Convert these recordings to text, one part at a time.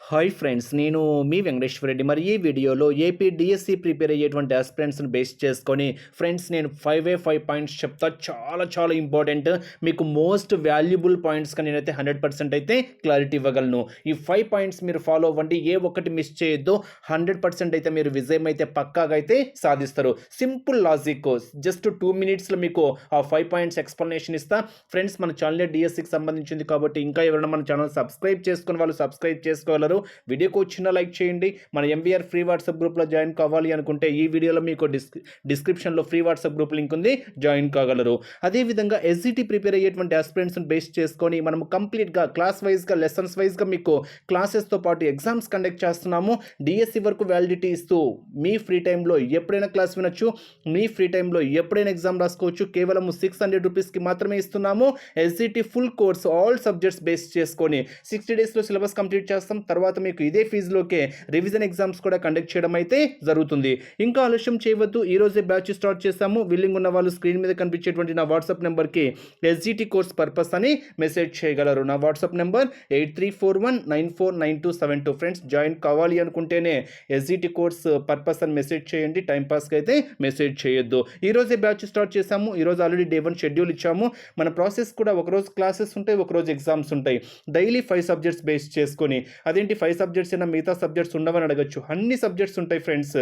Hi friends, నేను మీ వెంకటేశ్వర రెడ్డి. మరి ఈ వీడియోలో ఏపీ డిఎస్సి ప్రిపేర్ అయ్యేటువంటి ఆస్పిరెంట్స్ని బేస్ చేసుకొని ఫ్రెండ్స్ నేను 5 పాయింట్స్ చెప్తా. చాలా చాలా ఇంపార్టెంట్, మీకు మోస్ట్ వాల్యుబుల్ పాయింట్స్గా నేనైతే 100% అయితే క్లారిటీ ఇవ్వగలను. ఈ 5 పాయింట్స్ మీరు ఫాలో అవ్వండి, ఏ ఒక్కటి మిస్ చేయొద్దు. 100% అయితే మీరు విజయం అయితే పక్కాగా అయితే సాధిస్తారు. సింపుల్ లాజిక్, జస్ట్ 2 minutesలో మీకు ఆ 5 పాయింట్స్ ఎక్స్ప్లెనేషన్ ఇస్తా. ఫ్రెండ్స్, మన ఛానల్ డిఎస్సికి సంబంధించింది కాబట్టి ఇంకా ఎవరైనా మన ఛానల్ సబ్స్క్రైబ్ చేసుకుని వాళ్ళు సబ్స్క్రైబ్ చేసుకోగలరు. వీడియోకి వచ్చిన లైక్ చేయండి. మన ఎంవీఆర్ ఫ్రీ వాట్సాప్ గ్రూప్లో జాయిన్ కావాలి అనుకుంటే ఈ వీడియోలో మీకు డిస్క్రిప్షన్లో ఫ్రీ వాట్సాప్ గ్రూప్ లింక్ ఉంది, జాయిన్ కాగలరు. అదేవిధంగా ఎస్జిటి ప్రిపేర్ అయ్యేటువంటి ఆస్పిరెంట్స్ని బేస్ చేసుకొని మనము కంప్లీట్గా క్లాస్ వైజ్గా లెసన్స్ వైజ్గా మీకు క్లాసెస్తో పాటు ఎగ్జామ్స్ కండక్ట్ చేస్తున్నాము. డిఎస్సి వరకు వ్యాలిడిటీ ఇస్తూ మీ ఫ్రీ టైంలో ఎప్పుడైనా క్లాస్ వినొచ్చు, మీ ఫ్రీ టైంలో ఎప్పుడైనా ఎగ్జామ్ రాసుకోవచ్చు. కేవలం 600 రూపీస్కి మాత్రమే ఇస్తున్నాము. SGT full course all subjects base చేసుకొని 60 డేస్లో సిలబస్ కంప్లీట్ చేస్తాం. తర్వాత మీకు ఇదే ఫీజులోకే రివిజన్ ఎగ్జామ్స్ కూడా కండక్ట్ చేయడం అయితే జరుగుతుంది. ఇంకా ఆలస్యం చేయవద్దు, ఈ రోజే బ్యాచ్ స్టార్ట్ చేశాము. విల్లింగ్ ఉన్న వాళ్ళు స్క్రీన్ మీద కనిపించేటువంటి నా వాట్సాప్ నెంబర్కి ఎస్జిటి కోర్స్ పర్పస్ అని మెసేజ్ చేయగలరు. నా వాట్సాప్ నెంబర్ 8341949272. ఫ్రెండ్స్, జాయిన్ కావాలి అనుకుంటేనే ఎస్జిటి కోర్స్ పర్పస్ అని మెసేజ్ చేయండి, టైంపాస్కి అయితే మెసేజ్ చేయొద్దు. ఈ రోజే బ్యాచ్ స్టార్ట్ చేశాము. ఈరోజు ఆల్రెడీ డే 1 షెడ్యూల్ ఇచ్చాము. మన ప్రాసెస్ కూడా ఒకరోజు క్లాసెస్ ఉంటాయి, ఒకరోజు ఎగ్జామ్స్ ఉంటాయి. డైలీ 5 సబ్జెక్ట్స్ బేస్ చేసుకొని, అదేంటి 5 సబ్జెక్ట్స్ అయినా మిగతా సబ్జెక్ట్స్ ఉండవని అడగచ్చు. అన్ని సబ్జెక్ట్స్ ఉంటాయి friends.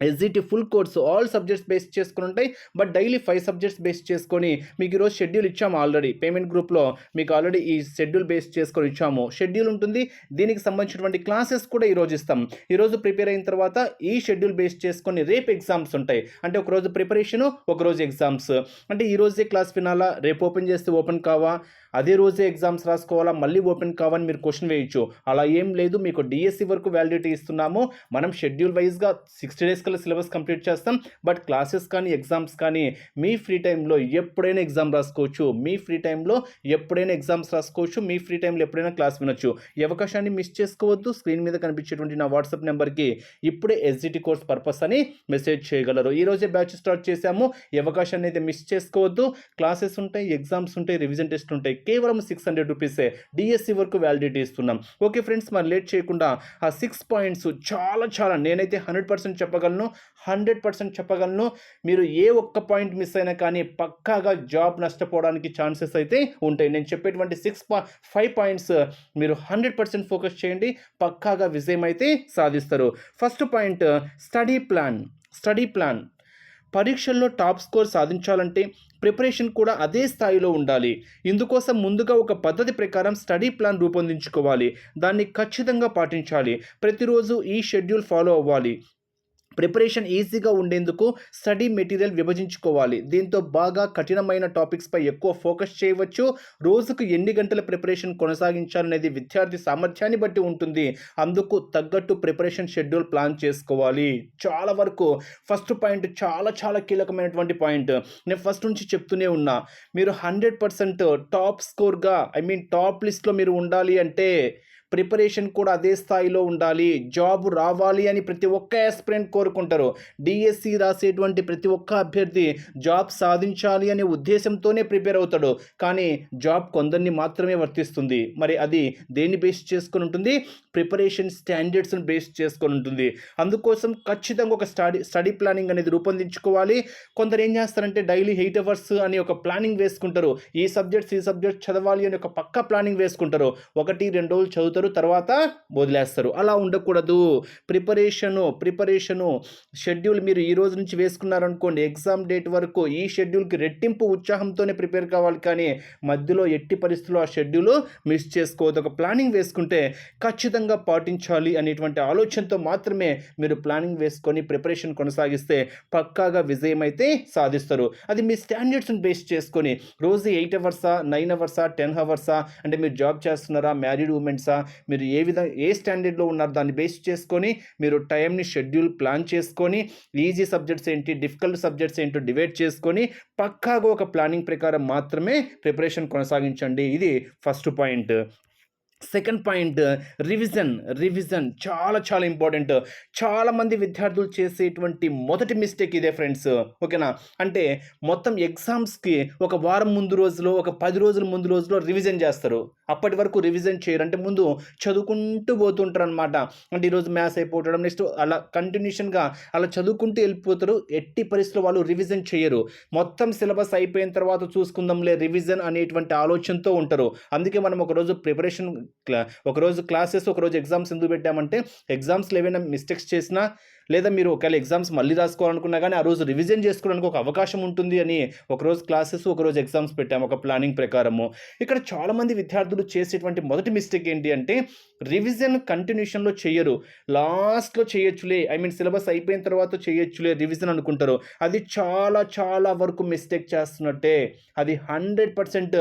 SGT full course all subjects base చేసుకుని ఉంటాయి. బట్ డైలీ 5 సబ్జెక్ట్స్ బేస్ చేసుకొని మీకు ఈరోజు షెడ్యూల్ ఇచ్చాము. ఆల్రెడీ పేమెంట్ గ్రూప్లో మీకు ఆల్రెడీ ఈ షెడ్యూల్ బేస్ చేసుకొని ఇచ్చాము. షెడ్యూల్ ఉంటుంది, దీనికి సంబంధించినటువంటి క్లాసెస్ కూడా ఈరోజు ఇస్తాం. ఈరోజు ప్రిపేర్ అయిన తర్వాత ఈ షెడ్యూల్ బేస్ చేసుకొని రేపు ఎగ్జామ్స్ ఉంటాయి. అంటే ఒకరోజు ప్రిపరేషను, ఒకరోజు ఎగ్జామ్స్. అంటే ఈరోజే క్లాస్ వినాలా, రేపు ఓపెన్ చేస్తే ఓపెన్ కావా, అదే రోజే ఎగ్జామ్స్ రాసుకోవాలా, మళ్ళీ ఓపెన్ కావని మీరు క్వశ్చన్ వేయచ్చు. అలా ఏం లేదు, మీకు డిఎస్సి వరకు వ్యాలిడిటీ ఇస్తున్నాము. మనం షెడ్యూల్ వైజ్గా 60 డేస్ కల్లా సిలబస్ కంప్లీట్ చేస్తాం. బట్ క్లాసెస్ కానీ ఎగ్జామ్స్ కానీ మీ ఫ్రీ టైంలో ఎప్పుడైనా ఎగ్జామ్ రాసుకోవచ్చు, మీ ఫ్రీ టైంలో ఎప్పుడైనా ఎగ్జామ్స్ రాసుకోవచ్చు, మీ ఫ్రీ టైంలో ఎప్పుడైనా క్లాస్ వినొచ్చు. ఈ అవకాశాన్ని మిస్ చేసుకోవద్దు. స్క్రీన్ మీద కనిపించేటువంటి నా వాట్సాప్ నెంబర్కి ఇప్పుడే ఎస్జిటి కోర్స్ పర్పస్ అని మెసేజ్ చేయగలరు. ఈరోజే బ్యాచ్ స్టార్ట్ చేశాము. ఈ అవకాశాన్ని అయితే మిస్ చేసుకోవద్దు. క్లాసెస్ ఉంటాయి, ఎగ్జామ్స్ ఉంటాయి, రివిజన్ టెస్ట్ ఉంటాయి. కేవలం 600 రూపీసే డిఎస్సి వరకు వ్యాలిడిటీ ఇస్తున్నాం. ఓకే ఫ్రెండ్స్, మరి లేట్ చేయకుండా ఆ 6 పాయింట్స్ చాలా నేనైతే 100% చెప్పగలను, 100% చెప్పగలను. మీరు ఏ ఒక్క పాయింట్ మిస్ అయినా కానీ పక్కాగా జాబ్ నష్టపోవడానికి ఛాన్సెస్ అయితే ఉంటాయి. నేను చెప్పేటువంటి 5 పాయింట్స్ మీరు 100% ఫోకస్ చేయండి, పక్కాగా విజయం అయితే సాధిస్తారు. First point, study plan. పరీక్షల్లో టాప్ స్కోర్ సాధించాలంటే ప్రిపరేషన్ కూడా అదే స్థాయిలో ఉండాలి. ఇందుకోసం ముందుగా ఒక పద్ధతి ప్రకారం స్టడీ ప్లాన్ రూపొందించుకోవాలి. దాన్ని ఖచ్చితంగా పాటించాలి. ప్రతిరోజు ఈ షెడ్యూల్ ఫాలో అవ్వాలి. ప్రిపరేషన్ ఈజీగా ఉండేందుకు స్టడీ మెటీరియల్ విభజించుకోవాలి. దీంతో బాగా కఠినమైన టాపిక్స్పై ఎక్కువ ఫోకస్ చేయవచ్చు. రోజుకు ఎన్ని గంటల ప్రిపరేషన్ కొనసాగించాలనేది విద్యార్థి సామర్థ్యాన్ని బట్టి ఉంటుంది. అందుకు తగ్గట్టు ప్రిపరేషన్ షెడ్యూల్ ప్లాన్ చేసుకోవాలి. చాలా వరకు ఫస్ట్ పాయింట్ చాలా కీలకమైనటువంటి పాయింట్. నేను ఫస్ట్ నుంచి చెప్తూనే ఉన్నా, మీరు 100% టాప్ స్కోర్గా టాప్ లిస్ట్లో మీరు ఉండాలి అంటే ప్రిపరేషన్ కూడా అదే స్థాయిలో ఉండాలి. జాబ్ రావాలి అని ప్రతి ఒక్క ఆస్పిరెంట్ కోరుకుంటారు. డిఎస్సి రాసేటువంటి ప్రతి ఒక్క అభ్యర్థి జాబ్ సాధించాలి అనే ఉద్దేశంతోనే ప్రిపేర్ అవుతాడు. కానీ జాబ్ కొందరిని మాత్రమే వర్తిస్తుంది. మరి అది దేన్ని బేస్ చేసుకొని ఉంటుంది? ప్రిపరేషన్ స్టాండర్డ్స్ని బేస్ చేసుకొని ఉంటుంది. అందుకోసం ఖచ్చితంగా ఒక స్టడీ ప్లానింగ్ అనేది రూపొందించుకోవాలి. కొందరు ఏం చేస్తారంటే డైలీ 8 అవర్స్ అని ఒక ప్లానింగ్ వేసుకుంటారు. ఈ సబ్జెక్ట్ చదవాలి అని ఒక పక్కా ప్లానింగ్ వేసుకుంటారు. 1-2 రోజులు చదువుతారు, తర్వాత వదిలేస్తారు. అలా ఉండకూడదు. ప్రిపరేషను షెడ్యూల్ మీరు ఈ రోజు నుంచి వేసుకున్నారనుకోండి, ఎగ్జామ్ డేట్ వరకు ఈ షెడ్యూల్కి రెట్టింపు ఉత్సాహంతోనే ప్రిపేర్ కావాలి. కానీ మధ్యలో ఎట్టి పరిస్థితుల్లో ఆ షెడ్యూల్ మిస్ చేసుకోవద్దు. ఒక ప్లానింగ్ వేసుకుంటే ఖచ్చితంగా పాటించాలి అనేటువంటి ఆలోచనతో మాత్రమే మీరు ప్లానింగ్ వేసుకొని ప్రిపరేషన్ కొనసాగిస్తే పక్కాగా విజయం అయితే సాధిస్తారు. అది మీ స్టాండర్డ్స్ని బేస్ చేసుకొని రోజు 8 అవర్సా, 9 అవర్సా, 10 అవర్సా, అంటే మీరు జాబ్ చేస్తున్నారా, మ్యారీడ్ ఉమెన్సా, మీరు ఏ స్టాండర్డ్లో ఉన్నారు దాన్ని బేస్ చేసుకొని మీరు టైంని షెడ్యూల్ ప్లాన్ చేసుకొని ఈజీ సబ్జెక్ట్స్ ఏంటి, డిఫికల్ట్ సబ్జెక్ట్స్ ఏంటో డివైడ్ చేసుకొని పక్కాగా ఒక ప్లానింగ్ ప్రకారం మాత్రమే ప్రిపరేషన్ కొనసాగించండి. ఇది first point. Second point, revision చాలా ఇంపార్టెంట్. చాలామంది విద్యార్థులు చేసేటువంటి మొదటి మిస్టేక్ ఇదే ఫ్రెండ్స్. ఓకేనా? అంటే మొత్తం ఎగ్జామ్స్కి ఒక వారం ముందు రోజులో, ఒక 10 రోజుల ముందు రోజులో రివిజన్ చేస్తారు. అప్పటి వరకు రివిజన్ చేయరు. అంటే ముందు చదువుకుంటూ పోతుంటారనమాట. అంటే ఈరోజు మ్యాథ్స్ అయిపోవడం, నెక్స్ట్ అలా కంటిన్యూషన్‌గా అలా చదువుకుంటూ వెళ్ళిపోతారు. ఎట్టి పరిస్థితిలో వాళ్ళు రివిజన్ చేయరు. మొత్తం సిలబస్ అయిపోయిన తర్వాత చూసుకుందాంలే రివిజన్ అనేటువంటి ఆలోచనతో ఉంటారు. అందుకే మనం ఒకరోజు ప్రిపరేషన్ ఒకరోజు క్లాసెస్, ఒకరోజు ఎగ్జామ్స్ ఎందుకు పెట్టామంటే ఎగ్జామ్స్‌లో ఏవైనా మిస్టేక్స్ చేసినా, లేదా మీరు ఒకవేళ ఎగ్జామ్స్ మళ్ళీ రాసుకోవాలనుకున్నా కానీ ఆ రోజు రివిజన్ చేసుకోవడానికి ఒక అవకాశం ఉంటుంది అని ఒకరోజు క్లాసెస్, ఒకరోజు ఎగ్జామ్స్ పెట్టాము ఒక ప్లానింగ్ ప్రకారము. ఇక్కడ చాలామంది విద్యార్థులు చేసేటువంటి మొదటి మిస్టేక్ ఏంటి అంటే రివిజన్ కంటిన్యూషన్‌లో చెయ్యరు. లాస్ట్‌లో చేయొచ్చులే, సిలబస్ అయిపోయిన తర్వాత చేయొచ్చులే రివిజన్ అనుకుంటారు. అది చాలా చాలా వరకు మిస్టేక్ చేస్తున్నట్టే. అది 100%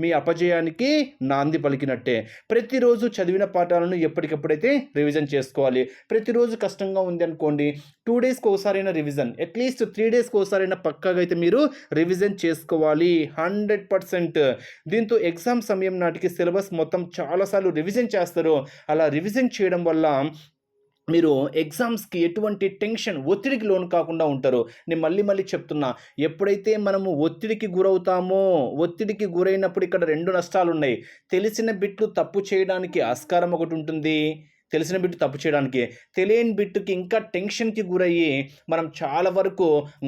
మీ అపజయానికి నాంది పలికినట్టే. ప్రతిరోజు చదివిన పాఠాలను ఎప్పటికప్పుడైతే రివిజన్ చేసుకోవాలి. ప్రతిరోజు కష్టంగా ఉంది అనుకోండి, 2 డేస్‌కి ఒకసారైనా రివిజన్, అట్‌లీస్ట్ 3 డేస్‌కి ఒకసారైనా పక్కాగా అయితే మీరు రివిజన్ చేసుకోవాలి 100%. దీంతో ఎగ్జామ్ సమయం నాటికి సిలబస్ మొత్తం చాలా సార్లు రివిజన్ చేస్తారు. అలా రివిజన్ చేయడం వల్ల మీరు ఎగ్జామ్స్‌కి ఎటువంటి టెన్షన్, ఒత్తిడికి లోను కాకుండా ఉంటారు. నేను మళ్ళీ మళ్ళీ చెప్తున్నా, ఎప్పుడైతే మనము ఒత్తిడికి గురవుతామో, ఒత్తిడికి గురైనప్పుడు ఇక్కడ 2 నష్టాలున్నాయి. తెలిసిన బిట్లు తప్పు చేయడానికి ఆస్కారం ఒకటుంటుంది. తెలిసిన బిట్ తప్పు చేయడానికి, తెలియని బిట్‌కి ఇంకా టెన్షన్‌కి గురయ్యి మనం చాలా వరకు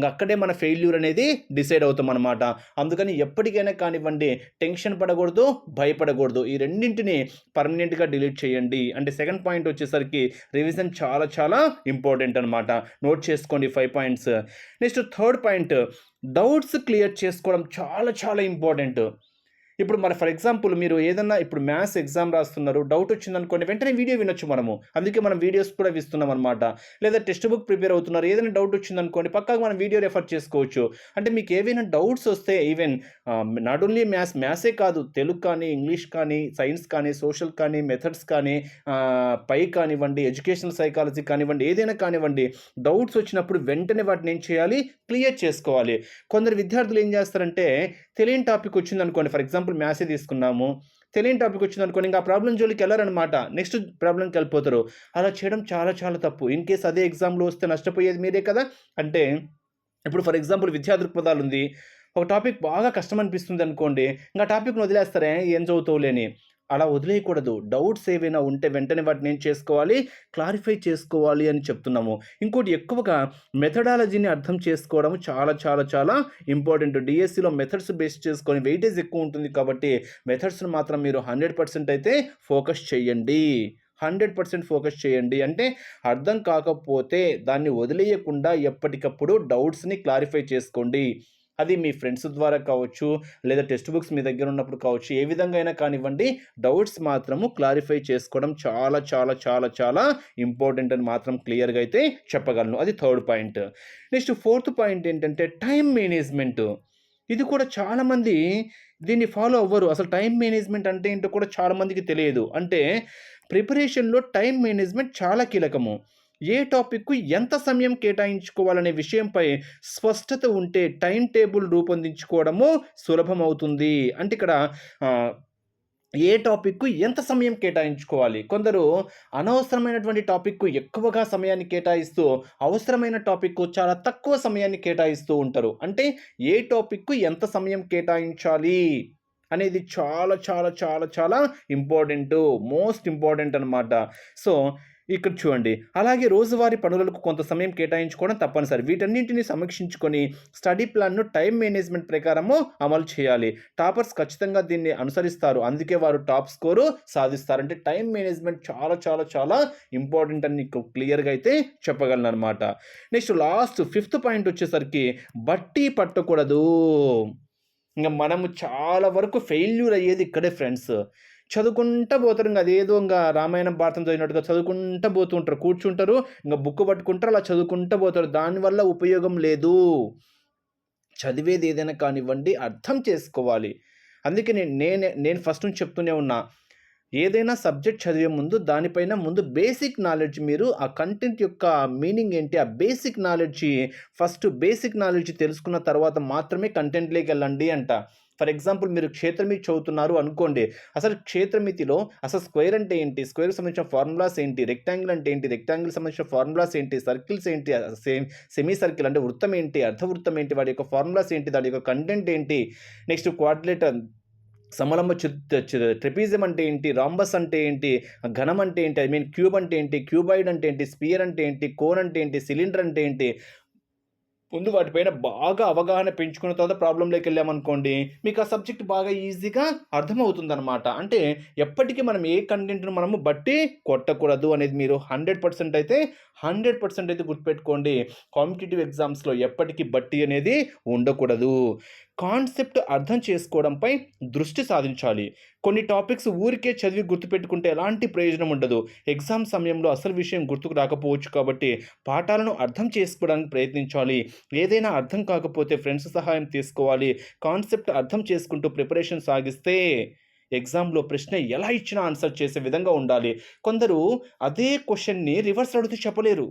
అక్కడే మన ఫెయిల్యూర్ అనేది డిసైడ్ అవుతామనమాట. అందుకని ఎప్పటికైనా కానివ్వండి, టెన్షన్ పడకూడదు, భయపడకూడదు. ఈ రెండింటిని పర్మనెంట్‌గా డిలీట్ చేయండి. అంటే సెకండ్ పాయింట్ వచ్చేసరికి రివిజన్ చాలా చాలా ఇంపార్టెంట్ అనమాట. నోట్ చేసుకోండి 5 points. Next third point, doubts clear చేసుకోవడం చాలా చాలా ఇంపార్టెంట్. ఇప్పుడు మరి ఫర్ ఎగ్జాంపుల్ మీరు ఏదన్నా ఇప్పుడు మ్యాథ్స్ ఎగ్జామ్ రాస్తున్నారు, డౌట్ వచ్చిందనుకోండి, వెంటనే వీడియో వినొచ్చు మనము. అందుకే మనం వీడియోస్ కూడా ఇస్తున్నాం అనమాట. లేదా టెక్స్ట్ బుక్ ప్రిపేర్ అవుతున్నారు, ఏదైనా డౌట్ వచ్చిందనుకోండి, పక్కాగా మనం వీడియో రెఫర్ చేసుకోవచ్చు. అంటే మీకు ఏవైనా డౌట్స్ వస్తే ఈవెన్ నాట్ ఓన్లీ మ్యాథ్సే కాదు, తెలుగు కానీ, ఇంగ్లీష్ కానీ, సైన్స్ కానీ, సోషల్ కానీ, మెథడ్స్ కానీ, పై కానివ్వండి, ఎడ్యుకేషనల్ సైకాలజీ కానివ్వండి, ఏదైనా కానివ్వండి, డౌట్స్ వచ్చినప్పుడు వెంటనే వాటిని ఏం చేయాలి, క్లియర్ చేసుకోవాలి. కొందరు విద్యార్థులు ఏం చేస్తారంటే తెలియని టాపిక్ వచ్చిందనుకోండి, ఫర్ ఎగ్జాంపుల్ మ్యాథ్సే తీసుకున్నాము, తెలియని టాపిక్ వచ్చిందనుకోండి, ఇంకా ఆ ప్రాబ్లం జోలికి వెళ్ళరనమాట. నెక్స్ట్ ప్రాబ్లంకి వెళ్ళిపోతారు. అలా చేయడం చాలా చాలా తప్పు. ఇన్ కేస్ అదే ఎగ్జామ్లో వస్తే నష్టపోయేది మీరే కదా. అంటే ఇప్పుడు ఫర్ ఎగ్జాంపుల్ విద్యా దృక్పథాలు ఉంది, ఒక టాపిక్ బాగా కష్టం అనిపిస్తుంది అనుకోండి, ఇంకా టాపిక్‌ని వదిలేస్తారే ఏం చదువుతావులే అని. అలా వదిలేయకూడదు. డౌట్స్ ఏవైనా ఉంటే వెంటనే వాటిని ఏం చేసుకోవాలి, క్లారిఫై చేసుకోవాలి అని చెప్తున్నాము. ఇంకోటి, ఎక్కువగా మెథడాలజీని అర్థం చేసుకోవడం చాలా చాలా చాలా ఇంపార్టెంట్. డిఎస్సిలో మెథడ్స్ బేస్ చేసుకొని వెయిటేజ్ ఎక్కువ ఉంటుంది కాబట్టి మెథడ్స్‌ని మాత్రం మీరు 100% అయితే ఫోకస్ చేయండి. 100% ఫోకస్ చేయండి. అంటే అర్థం కాకపోతే దాన్ని వదిలేయకుండా ఎప్పటికప్పుడు డౌట్స్‌ని క్లారిఫై చేసుకోండి. అది మీ ఫ్రెండ్స్ ద్వారా కావచ్చు, లేదా టెక్స్ట్ బుక్స్ మీ దగ్గర ఉన్నప్పుడు కావచ్చు, ఏ విధంగా అయినా కానివ్వండి, డౌట్స్ మాత్రము క్లారిఫై చేసుకోవడం చాలా చాలా చాలా చాలా ఇంపార్టెంట్ అని మాత్రం క్లియర్‌గా అయితే చెప్పగలను. అది third point. Next fourth point ఏంటంటే టైమ్ మేనేజ్‌మెంట్. ఇది కూడా చాలామంది దీన్ని ఫాలో అవ్వరు. అసలు టైమ్ మేనేజ్‌మెంట్ అంటే ఏంటో కూడా చాలామందికి తెలియదు. అంటే ప్రిపరేషన్‌లో టైమ్ మేనేజ్‌మెంట్ చాలా కీలకము. ఏ టాపిక్‌కు ఎంత సమయం కేటాయించుకోవాలనే విషయంపై స్పష్టత ఉంటే టైమ్ టేబుల్ రూపొందించుకోవడము సులభమవుతుంది. అంటే ఇక్కడ ఆహ్, ఏ టాపిక్‌కు ఎంత సమయం కేటాయించుకోవాలి. కొందరు అనవసరమైనటువంటి టాపిక్‌కు ఎక్కువగా సమయాన్ని కేటాయిస్తూ, అవసరమైన టాపిక్‌కు చాలా తక్కువ సమయాన్ని కేటాయిస్తూ ఉంటారు. అంటే ఏ టాపిక్‌కు ఎంత సమయం కేటాయించాలి అనేది చాలా చాలా చాలా చాలా ఇంపార్టెంటు. మోస్ట్ ఇంపార్టెంట్ అనమాట. సో, ఇక్కడ చూడండి. అలాగే రోజువారీ పనులకు కొంత సమయం కేటాయించుకోవడం తప్పనిసరి. వీటన్నింటిని సమీక్షించుకొని స్టడీ ప్లాన్‌ను టైమ్ మేనేజ్‌మెంట్ ప్రకారము అమలు చేయాలి. టాపర్స్ ఖచ్చితంగా దీన్ని అనుసరిస్తారు. అందుకే వారు టాప్ స్కోరు సాధిస్తారు. అంటే టైమ్ మేనేజ్‌మెంట్ చాలా చాలా చాలా ఇంపార్టెంట్ అని నీకు క్లియర్‌గా అయితే చెప్పగలననమాట. నెక్స్ట్ లాస్ట్ ఫిఫ్త్ పాయింట్ వచ్చేసరికి బట్టి పట్టకూడదు. మనము చాలా వరకు ఫెయిల్యూర్ అయ్యేది ఇక్కడే ఫ్రెండ్స్. చదువుకుంటా పోతారు. అదేదో రామాయణం, భారతం చదివినట్టుగా చదువుకుంటా పోతూ ఉంటారు. కూర్చుంటారు, బుక్ పట్టుకుంటారు, అలా చదువుకుంటా పోతారు. దానివల్ల ఉపయోగం లేదు. చదివేది ఏదైనా కానివ్వండి, అర్థం చేసుకోవాలి. అందుకే నేను ఫస్ట్ నుంచి చెప్తూనే ఉన్నా. ఏదైనా సబ్జెక్ట్ చదివే ముందు దానిపైన ముందు బేసిక్ నాలెడ్జ్, మీరు ఆ కంటెంట్ యొక్క మీనింగ్ ఏంటి, ఆ బేసిక్ నాలెడ్జ్ తెలుసుకున్న తర్వాత మాత్రమే కంటెంట్‌లోకి వెళ్ళండి అంట. ఫర్ ఎగ్జాంపుల్ మీరు క్షేత్రమితి చదువుతున్నారు అనుకోండి. అసలు క్షేత్రమితిలో అసలు స్క్వేర్ అంటే ఏంటి? స్క్వేర్‌కి సంబంధించిన ఫార్ములాస్ ఏంటి? రెక్టాంగిల్ అంటే ఏంటి? రెక్టాంగిల్‌కి సంబంధించిన ఫార్ములాస్ ఏంటి? సర్కిల్స్ ఏంటి? సెమీ సర్కిల్ అంటే వృత్తం ఏంటి? అర్ధవృత్తం ఏంటి? వాటి యొక్క ఫార్ములాస్ ఏంటి? దాని యొక్క కంటెంట్ ఏంటి? నెక్స్ట్ క్వాడ్రిలేటర్, సమలంబ ట్రెపీజియం అంటే ఏంటి, రాంబస్ అంటే ఏంటి, ఘనం అంటే ఏంటి, ఐ మీన్ క్యూబ్ అంటే ఏంటి, క్యూబాయిడ్ అంటే ఏంటి, స్పియర్ అంటే ఏంటి, కోన్ అంటే ఏంటి, సిలిండర్ అంటే ఏంటి, ముందు వాటిపైన బాగా అవగాహన పెంచుకున్న తర్వాత ప్రాబ్లంలోకి వెళ్ళామనుకోండి, మీకు ఆ సబ్జెక్ట్ బాగా ఈజీగా అర్థమవుతుందనమాట. అంటే ఎప్పటికీ మనం ఏ కంటెంట్‌ను మనము బట్టి కొట్టకూడదు అనేది మీరు 100% అయితే 100% అయితే గుర్తుపెట్టుకోండి. కాంపిటీటివ్ ఎగ్జామ్స్‌లో ఎప్పటికీ బట్టి అనేది ఉండకూడదు. కాన్సెప్ట్ అర్థం చేసుకోవడంపై దృష్టి సాధించాలి. కొన్ని టాపిక్స్ ఊరికే చదివి గుర్తుపెట్టుకుంటే ఎలాంటి ప్రయోజనం ఉండదు. ఎగ్జామ్ సమయంలో అసలు విషయం గుర్తుకు రాకపోవచ్చు కాబట్టి పాఠాలను అర్థం చేసుకోవడానికి ప్రయత్నించాలి. ఏదైనా అర్థం కాకపోతే ఫ్రెండ్స్ సహాయం తీసుకోవాలి. కాన్సెప్ట్ అర్థం చేసుకుంటూ ప్రిపరేషన్ సాగిస్తే ఎగ్జామ్‌లో ప్రశ్న ఎలా ఇచ్చినా ఆన్సర్ చేసే విధంగా ఉండాలి. కొందరు అదే క్వెషన్‌ని రివర్స్ అడిగితే చెప్పలేరు.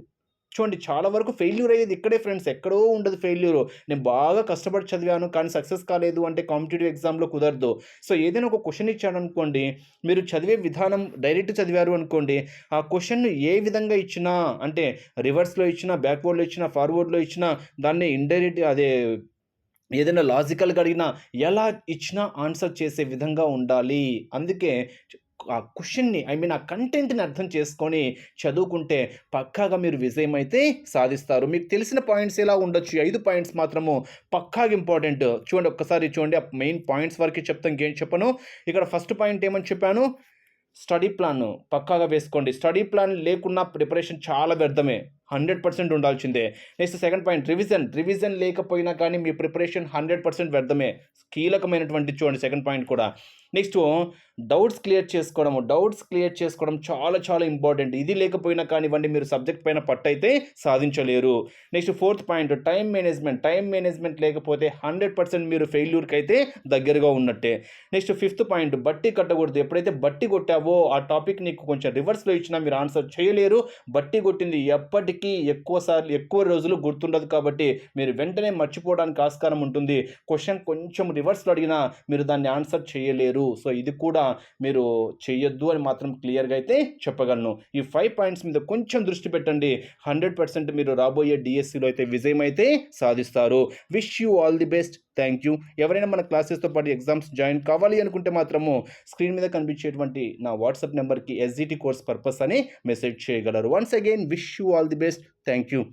చూడండి చాలా వరకు ఫెయిల్యూర్ అయ్యేది ఇక్కడే ఫ్రెండ్స్. ఎక్కడో ఉండదు ఫెయిల్యూరు. నేను బాగా కష్టపడి చదివాను కానీ సక్సెస్ కాలేదు అంటే కాంపిటీటివ్ ఎగ్జామ్‌లో కుదరదు. సో, ఏదైనా ఒక క్వెషన్ ఇచ్చాడనుకోండి, మీరు చదివే విధానం డైరెక్ట్ చదివారు అనుకోండి, ఆ క్వెషన్‌ని ఏ విధంగా ఇచ్చినా అంటే రివర్స్‌లో ఇచ్చినా, బ్యాక్వర్డ్‌లో ఇచ్చినా, ఫార్వర్డ్‌లో ఇచ్చినా దాన్ని ఇండైరెక్ట్ అదే ఏదైనా లాజికల్‌గా అడిగినా, ఎలా ఇచ్చినా ఆన్సర్ చేసే విధంగా ఉండాలి. అందుకే ఆ క్వెషన్‌ని ఐ మీన్ ఆ కంటెంట్‌ని అర్థం చేసుకొని చదువుకుంటే పక్కాగా మీరు విజయమైతే సాధిస్తారు. మీకు తెలిసిన పాయింట్స్ ఇలా ఉండొచ్చు. 5 పాయింట్స్ మాత్రము పక్కాగా ఇంపార్టెంట్. చూడండి ఒక్కసారి చూడండి. ఆ మెయిన్ పాయింట్స్ వరకే చెప్తా ఇంకేం చెప్పను. ఇక్కడ ఫస్ట్ పాయింట్ ఏమని చెప్పాను? స్టడీ ప్లాన్ పక్కాగా వేసుకోండి. స్టడీ ప్లాన్ లేకున్నా ప్రిపరేషన్ చాలా వ్యర్థమే. 100% ఉండాల్సిందే. Next second point revision. Revision లేకపోయినా కానీ మీ ప్రిపరేషన్ 100% వ్యర్థమే. కీలకమైనటువంటి చూడండి సెకండ్ పాయింట్ కూడా. నెక్స్టు డౌట్స్ క్లియర్ చేసుకోవడము. డౌట్స్ క్లియర్ చేసుకోవడం చాలా చాలా ఇంపార్టెంట్. ఇది లేకపోయినా కానివ్వండి మీరు సబ్జెక్ట్ పైన పట్టయితే సాధించలేరు. Next fourth point time management. Time management లేకపోతే 100% మీరు ఫెయిల్యూర్‌కైతే దగ్గరగా ఉన్నట్టే. నెక్స్ట్ ఫిఫ్త్ పాయింట్ బట్టి కట్టకూడదు. ఎప్పుడైతే బట్టి కొట్టావో ఆ టాపిక్ నీకు కొంచెం రివర్స్‌లో ఇచ్చినా మీరు ఆన్సర్ చేయలేరు. బట్టి కొట్టింది ఎప్పటికీ ఎక్కువ రోజులు గుర్తుండదు కాబట్టి మీరు వెంటనే మర్చిపోవడానికి ఆస్కారం ఉంటుంది. క్వెషన్ కొంచెం రివర్స్‌లో అడిగినా మీరు దాన్ని ఆన్సర్ చేయలేరు. సో, ఇది కూడా మీరు చెయ్యొద్దు అని మాత్రం క్లియర్‌గా అయితే చెప్పగలను. ఈ 5 పాయింట్స్ మీద కొంచెం దృష్టి పెట్టండి. 100% మీరు రాబోయే డీఎస్సీలో అయితే విజయం అయితే సాధిస్తారు. Wish you all the best. Thank you. ఎవరైనా మన క్లాసెస్‌తో పాటు ఎగ్జామ్స్ జాయిన్ కావాలి అనుకుంటే మాత్రము స్క్రీన్ మీద కనిపించేటువంటి నా వాట్సాప్ నెంబర్‌కి ఎస్‌జిటి కోర్స్ పర్పస్ అని మెసేజ్ చేయగలరు. Once again wish you all the best. Thank you.